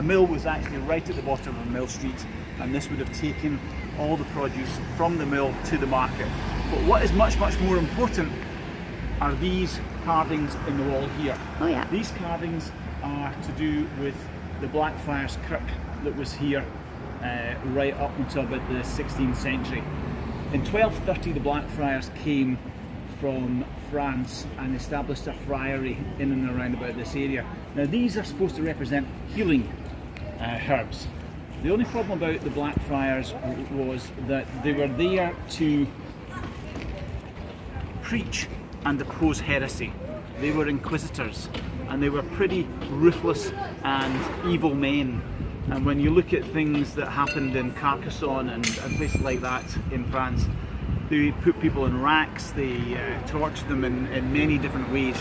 mill was actually right at the bottom of Mill Street, and this would have taken all the produce from the mill to the market. But what is much, much more important are these carvings in the wall here. Oh yeah. These carvings are to do with the Blackfriars kirk that was here right up until about the 16th century. In 1230 the Blackfriars came from France and established a friary in and around about this area. Now these are supposed to represent healing herbs. The only problem about the Blackfriars was that they were there to preach and oppose heresy. They were inquisitors and they were pretty ruthless and evil men. And when you look at things that happened in Carcassonne and places like that in France, they put people in racks, they tortured them in many different ways.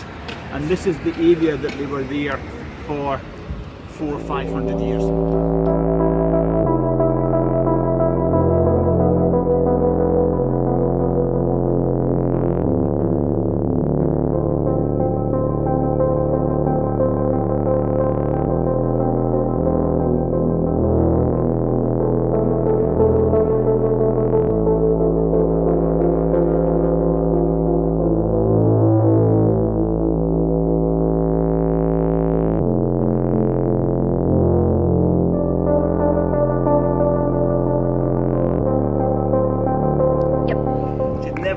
And this is the area that they were there for 400 or 500 years.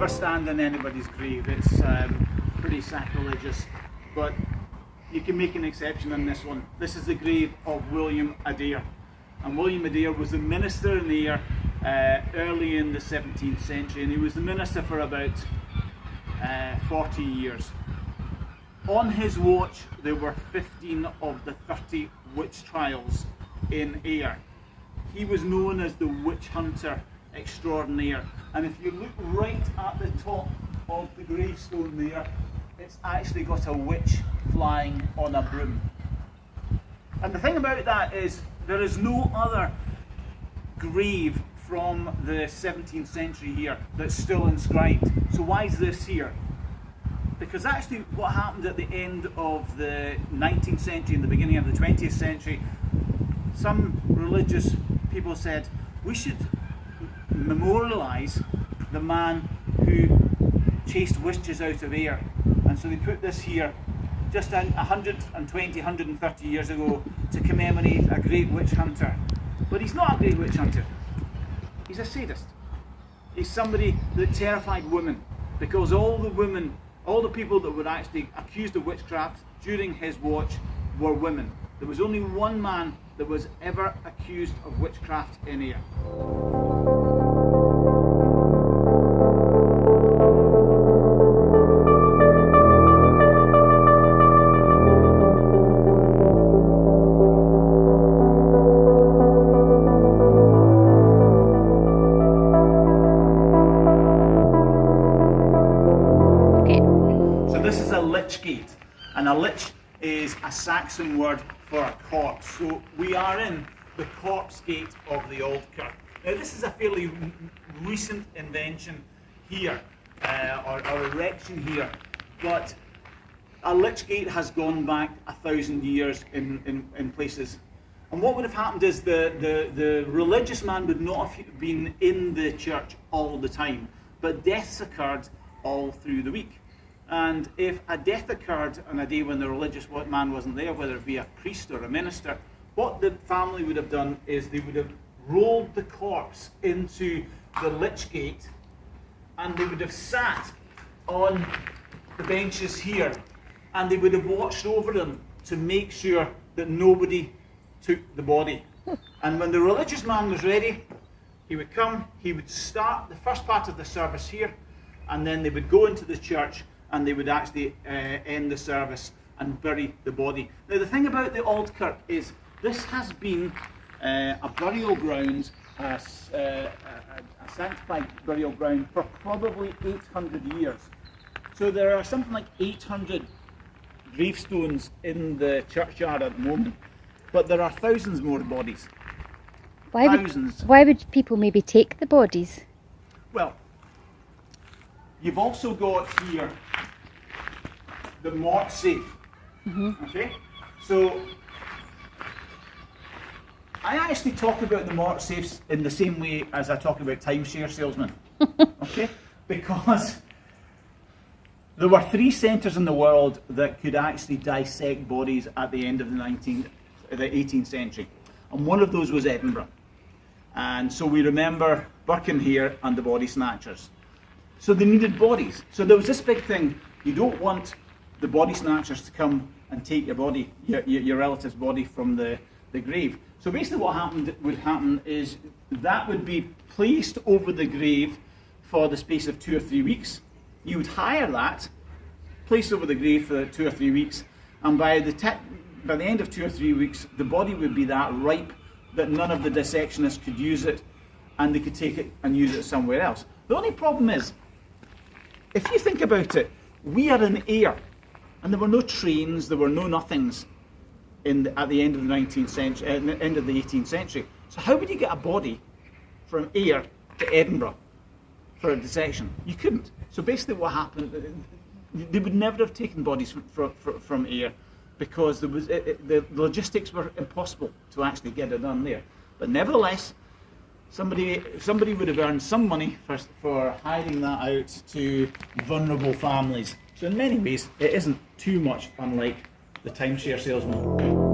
Stand in anybody's grave. It's pretty sacrilegious, but you can make an exception on this one. This is the grave of William Adair, and William Adair was the minister in Ayr early in the 17th century, and he was the minister for about 40 years. On his watch there were 15 of the 30 witch trials in Ayr. He was known as the witch hunter extraordinaire, and if you look right at the top of the gravestone there, it's actually got a witch flying on a broom. And the thing about that is there is no other grave from the 17th century here that's still inscribed. So why is this here? Because actually what happened at the end of the 19th century and the beginning of the 20th century, some religious people said we should memorialise the man who chased witches out of Ayr, and so they put this here just 120, 130 years ago to commemorate a great witch hunter. But he's not a great witch hunter, he's a sadist. He's somebody that terrified women, because all the people that were actually accused of witchcraft during his watch were women. There was only one man that was ever accused of witchcraft in Ayr. Lich gate, and a lich is a Saxon word for a corpse. So we are in the corpse gate of the old kirk. Now this is a fairly recent invention here, or erection here, but a lich gate has gone back 1,000 years in places. And what would have happened is the religious man would not have been in the church all the time, but deaths occurred all through the week. And if a death occurred on a day when the religious man wasn't there, whether it be a priest or a minister, what the family would have done is they would have rolled the corpse into the lich gate, and they would have sat on the benches here, and they would have watched over them to make sure that nobody took the body. And when the religious man was ready, he would come, he would start the first part of the service here, and then they would go into the church and they would actually end the service and bury the body. Now the thing about the old kirk is this has been a burial ground, a sanctified burial ground for probably 800 years. So there are something like 800 gravestones in the churchyard at the moment, but there are thousands more bodies. Why would people maybe take the bodies? Well, you've also got here the mort safe. Okay, so I actually talk about the mortar safes in the same way as I talk about timeshare salesmen. Okay? Because there were 3 centres in the world that could actually dissect bodies at the end of the 18th century. And one of those was Edinburgh. And so we remember Birkenhead and the body snatchers. So they needed bodies. So there was this big thing, you don't want the body snatchers to come and take your body, your relative's body from the grave. So basically what would happen is that would be placed over the grave for the space of 2 or 3 weeks. You would hire that, place over the grave for 2 or 3 weeks, and by the end of 2 or 3 weeks, the body would be that ripe that none of the dissectionists could use it, and they could take it and use it somewhere else. The only problem is, if you think about it, we are in Ayr, and there were no trains, there were no nothings at the end of the 19th century, end of the 18th century. So how would you get a body from Ayr to Edinburgh for a dissection? You couldn't. So basically what happened, they would never have taken bodies from Ayr because the logistics were impossible to actually get it done there. But nevertheless, somebody would have earned some money for hiring that out to vulnerable families. So in many ways, it isn't too much unlike the timeshare salesman.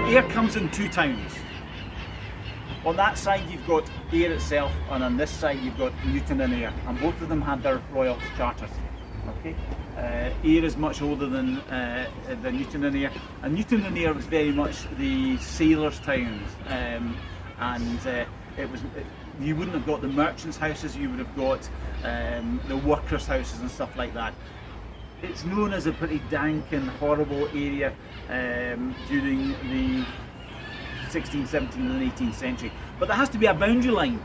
Ayr comes in 2 towns. On that side you've got Ayr itself, and on this side you've got Newton and Ayr, and both of them had their royal charters. Okay, Ayr is much older than Newton and Ayr, and Newton and Ayr was very much the sailors' towns, you wouldn't have got the merchants' houses, you would have got the workers' houses and stuff like that. It's known as a pretty dank and horrible area during the 16th, 17th and 18th century. But there has to be a boundary line,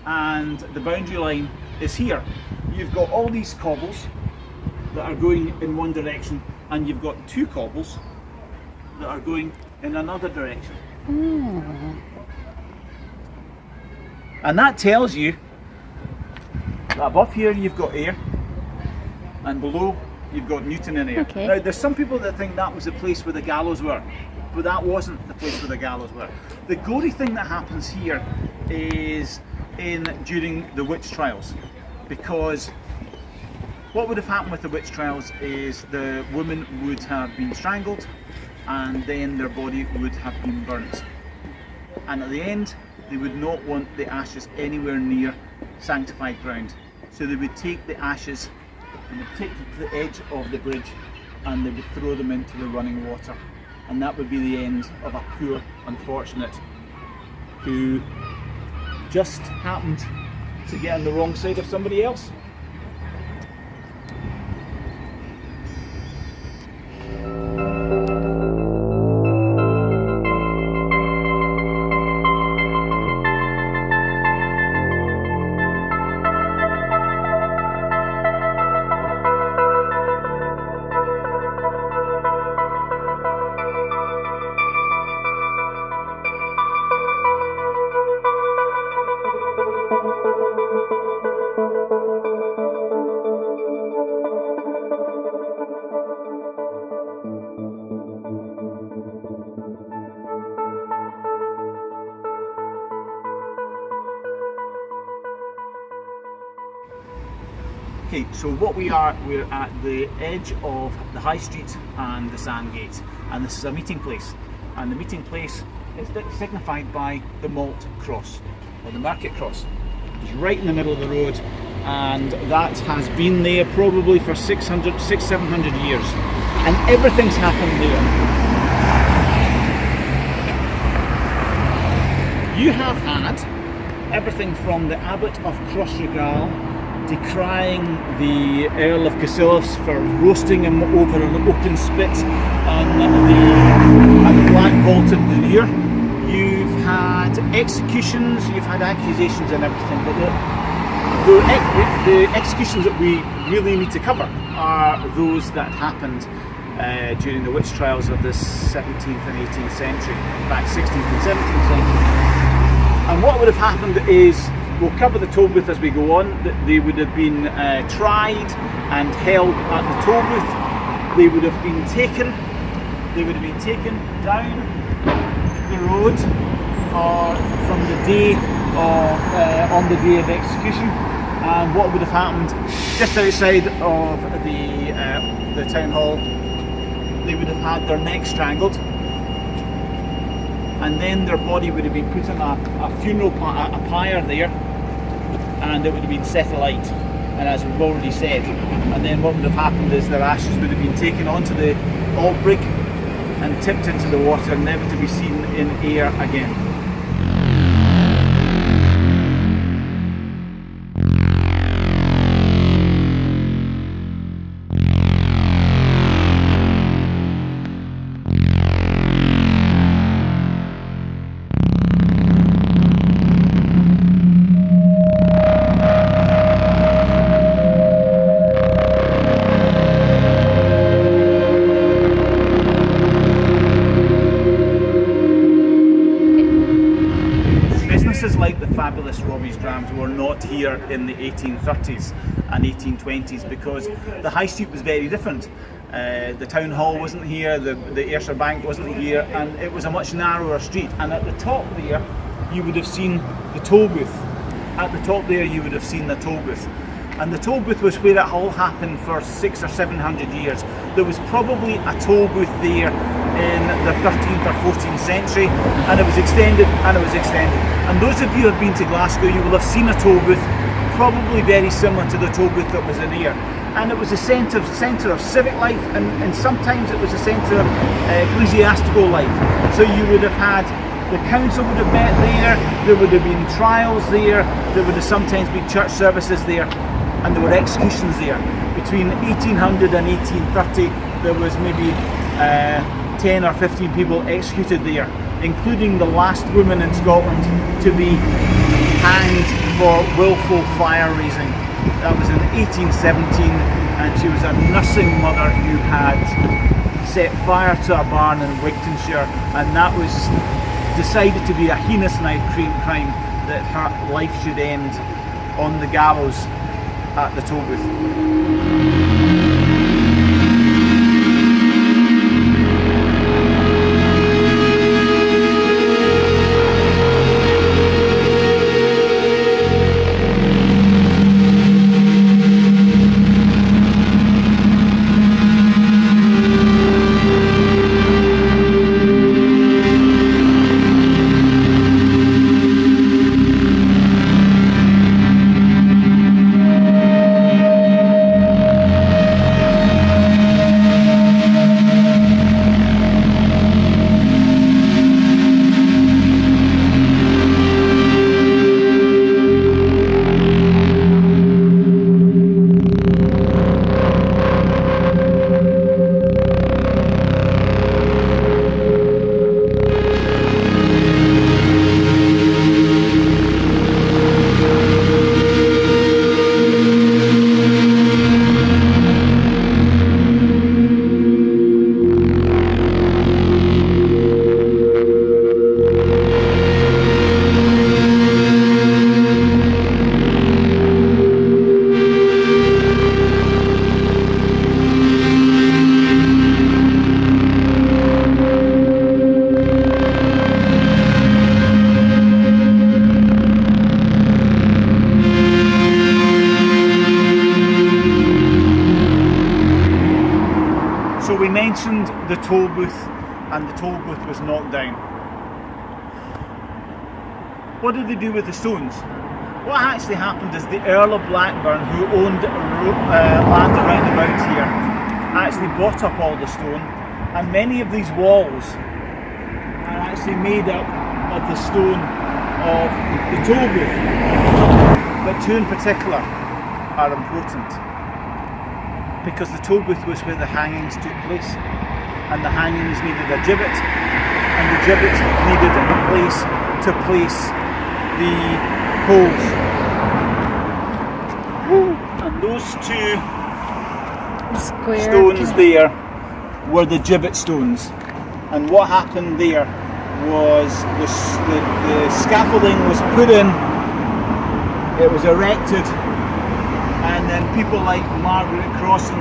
and the boundary line is here. You've got all these cobbles that are going in one direction, and you've got 2 cobbles that are going in another direction. And that tells you that above here you've got Ayr, and below you've got Newton and Ayr. Okay. Now there's some people that think that was the place where the gallows were, but that wasn't the place where the gallows were. The gory thing that happens here is during the witch trials, because what would have happened with the witch trials is the women would have been strangled and then their body would have been burnt, and at the end they would not want the ashes anywhere near sanctified ground, so they would take the ashes and they'd take them to the edge of the bridge and they would throw them into the running water, and that would be the end of a poor unfortunate who just happened to get on the wrong side of somebody else. Okay, so what we're at the edge of the High Street and the Sandgate, and this is a meeting place, and the meeting place is signified by the Malt Cross, or the Market Cross. It's right in the middle of the road, and that has been there probably for 700 years, and everything's happened there. You have had everything from the Abbot of Crossregal decrying the Earl of Cassilis for roasting him over an open spit at the Black Vault in the rear. You've had executions, you've had accusations and everything, but the executions that we really need to cover are those that happened during the witch trials of the 17th and 18th century, in fact 16th and 17th century. And what would have happened is, we'll cover the toll booth as we go on, that they would have been tried and held at the toll booth. They would have been taken down the road from the day of on the day of execution, and what would have happened just outside of the town hall, they would have had their neck strangled, and then their body would have been put in a funeral a pyre there, and it would have been set alight, and as we've already said, and then what would have happened is their ashes would have been taken onto the Aldbrig and tipped into the water, never to be seen in Ayr again. Like the fabulous Robbie's Drams were not here in the 1830s and 1820s, because the high street was very different. The town hall wasn't here, the Ayrshire Bank wasn't here, and it was a much narrower street. And at the top there you would have seen the toll booth. At the top there you would have seen the toll booth. And the toll booth was where it all happened for 600 or 700 years. There was probably a toll booth there in the 13th or 14th century, and it was extended and it was extended. And those of you who have been to Glasgow, you will have seen a toll booth probably very similar to the toll booth that was in Ayr. And it was a centre of civic life, and sometimes it was a centre of ecclesiastical life. So you would have had, the council would have met there would have been trials there would have sometimes been church services there, and there were executions there. Between 1800 and 1830, there was maybe 10 or 15 people executed there, including the last woman in Scotland to be hanged for willful fire raising. That was in 1817, and she was a nursing mother who had set fire to a barn in Wigtonshire, and that was decided to be a heinous crime, that her life should end on the gallows at the toll booth. mentioned the toll booth, and the toll booth was knocked down. What did they do with the stones? What actually happened is the Earl of Blackburn, who owned land around about here, actually bought up all the stone, and many of these walls are actually made up of the stone of the toll booth, but two in particular are important, because the toll booth was where the hangings took place, and the hangings needed a gibbet, and the gibbet needed a place to place the poles. And those two stones there were the gibbet stones. And what happened there was the scaffolding was put in, it was erected, and then people like Margaret Crossan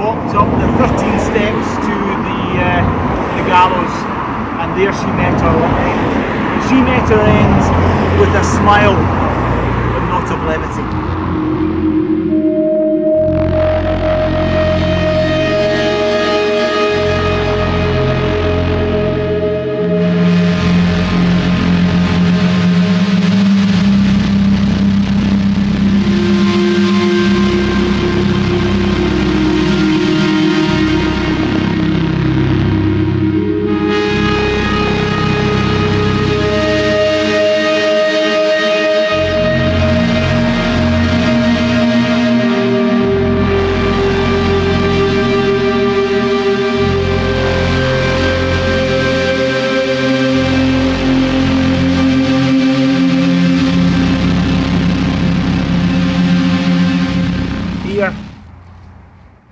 walked up the 13 steps to the gallows, and there she met her end. She met her end with a smile, but not of levity.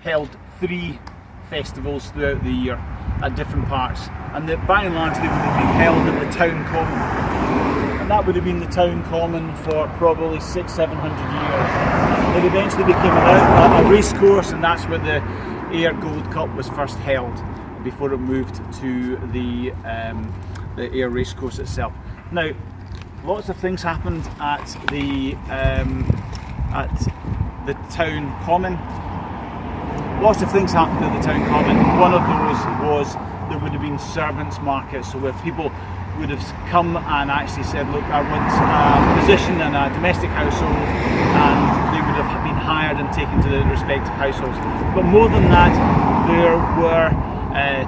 Held 3 festivals throughout the year at different parts, and by and large they would have been held at the town common, and that would have been the town common for probably 600-700 years. It eventually became a race course, and that's where the Ayr Gold Cup was first held before it moved to the Ayr race course itself. Now, lots of things happened at the town common. Lots of things happened at the town common. One of those was there would have been servants' markets, so where people would have come and actually said, look, I want a position in a domestic household, and they would have been hired and taken to the respective households. But more than that, there were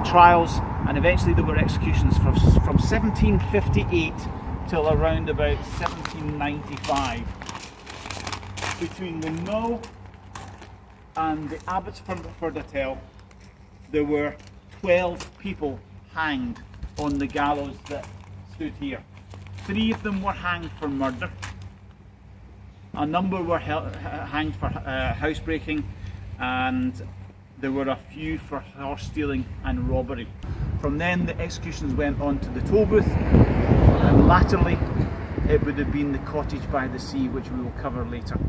trials, and eventually there were executions from 1758 till around about 1795. Between the Knoll and the Abbotsford Hotel, there were 12 people hanged on the gallows that stood here. 3 of them were hanged for murder, a number were hanged for housebreaking, and there were a few for horse stealing and robbery. From then the executions went on to the toll booth, and latterly it would have been the Cottage by the sea, which we will cover later.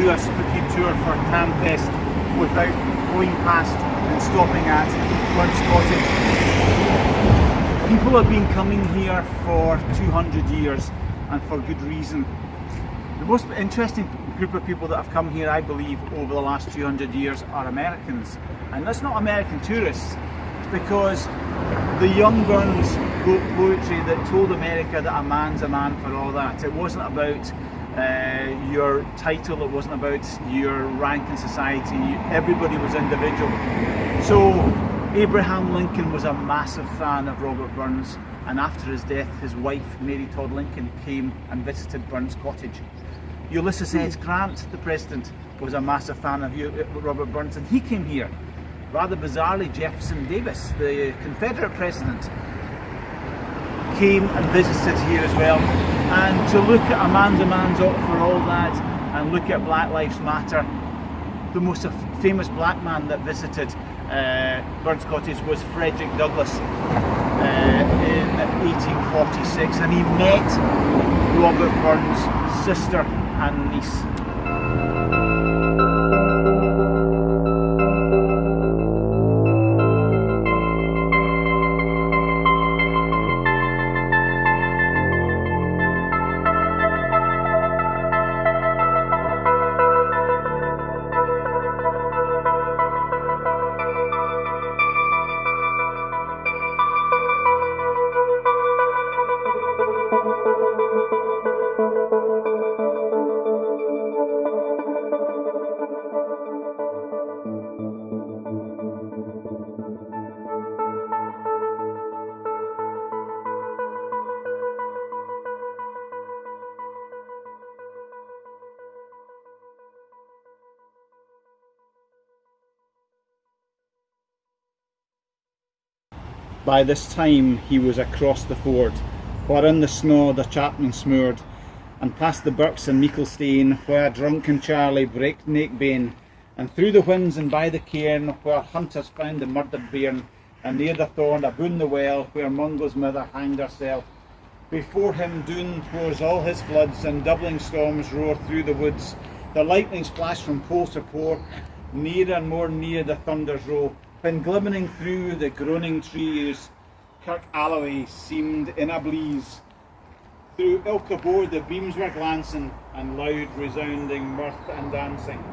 do a spooky tour for Tamfest without going past and stopping at Burns Cottage. People have been coming here for 200 years, and for good reason. The most interesting group of people that have come here, I believe, over the last 200 years are Americans. And that's not American tourists, because the young Burns wrote poetry that told America that a man's a man for all that. It wasn't about your title, it wasn't about your rank in society. Everybody was individual. So Abraham Lincoln was a massive fan of Robert Burns, and after his death, his wife, Mary Todd Lincoln, came and visited Burns Cottage. Ulysses S. Grant, the president, was a massive fan of Robert Burns, and he came here. Rather bizarrely, Jefferson Davis, the Confederate president, came and visited here as well. And to look at a man's for all that, and look at Black Lives Matter, the most famous black man that visited Burns Cottage was Frederick Douglass in 1846, and he met Robert Burns' sister and niece. By this time he was across the ford, where in the snow the chapman smoored, and past the birks and Meeklestane, where drunken Charlie breakneck bane, and through the whins and by the cairn, where hunters found the murdered bairn, and near the thorn aboon the well, where Mungo's mother hanged herself. Before him Doon pours all his floods, and doubling storms roar through the woods. The lightnings flash from pole to pole, near and more near the thunders roll. When glimmering through the groaning trees, Kirk Alloway seemed in a bleeze. Through Ilkabore the beams were glancing, and loud resounding mirth and dancing.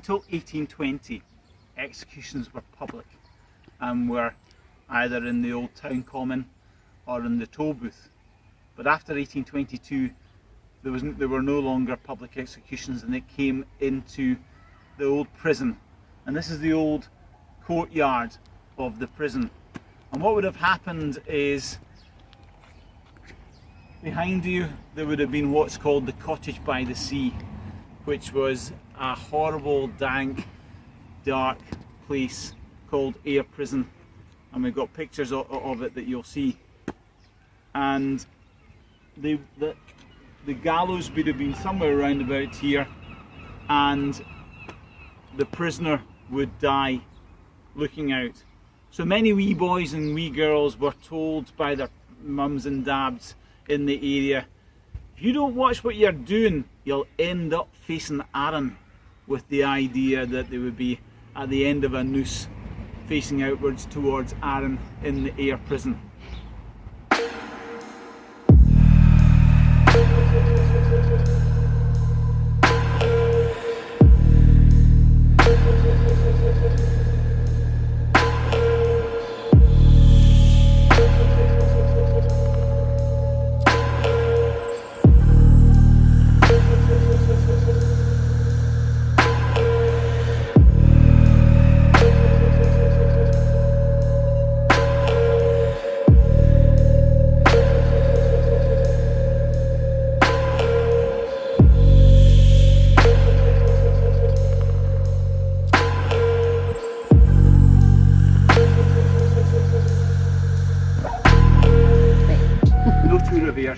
until 1820, executions were public and were either in the old town common or in the tollbooth. But after 1822, there were no longer public executions, and they came into the old prison. And this is the old courtyard of the prison. And what would have happened is, behind you there would have been what's called the Cottage by the Sea, which was a horrible, dank, dark place called Ayr Prison, and we've got pictures of it that you'll see. And the gallows would have been somewhere around about here, and the prisoner would die looking out. So many wee boys and wee girls were told by their mums and dads in the area, if you don't watch what you're doing, you'll end up facing Arran, with the idea that they would be at the end of a noose facing outwards towards Arran in the Ayr prison.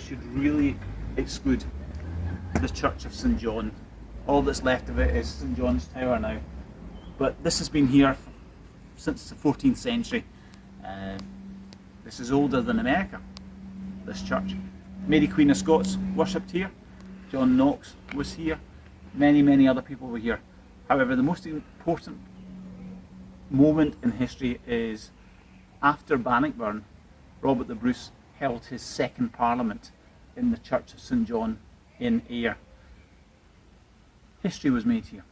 Should really exclude the Church of St John. All that's left of it is St John's Tower now, but this has been here since the 14th century. This is older than America, this church. Mary Queen of Scots worshipped here, John Knox was here, many other people were here. However, the most important moment in history is after Bannockburn, Robert the Bruce held his second parliament in the Church of St John in Ayr. History was made here.